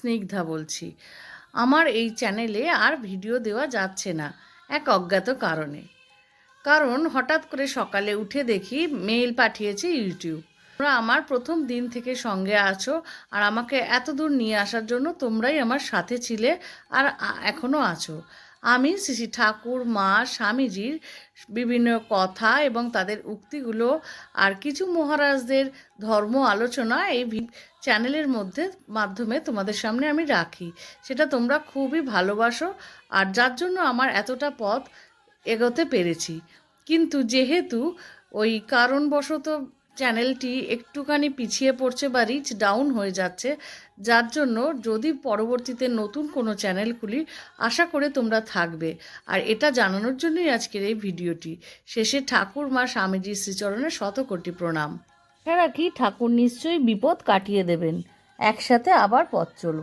স্নিগ্ধা বলছি। আমার এই চ্যানেলে আর ভিডিও দেওয়া যাচ্ছে না এক অজ্ঞাত কারণে। কারণ হঠাৎ করে সকালে উঠে দেখি মেইল পাঠিয়েছে ইউটিউব। তোমরা আমার প্রথম দিন থেকে সঙ্গে আছো আর আমাকে এত দূর নিয়ে আসার জন্য তোমরাই আমার সাথে ছিলে আর এখনও আছো। আমি শ্রী শ্রী ঠাকুর, মা, স্বামীজির বিভিন্ন কথা এবং তাদের উক্তিগুলো আর কিছু মহারাজদের ধর্ম আলোচনা এই চ্যানেলের মাধ্যমে তোমাদের সামনে আমি রাখি। সেটা তোমরা খুবই ভালোবাসো আর যার জন্য আমার এতটা পথ এগোতে পেরেছি। কিন্তু যেহেতু ওই কারণবশত চ্যানেলটি একটুখানি পিছিয়ে পড়ছে বা রিচ ডাউন হয়ে যাচ্ছে, যার জন্য যদি পরবর্তীতে নতুন কোনো চ্যানেল খুলি আশা করে তোমরা থাকবে। আর এটা জানানোর জন্যই আজকের এই ভিডিওটি। শেষে ঠাকুর, মা, স্বামীজির শ্রীচরণে শতকোটি প্রণাম। আশা রাখি ঠাকুর নিশ্চয়ই বিপদ কাটিয়ে দেবেন। একসাথে আবার পথ চলব।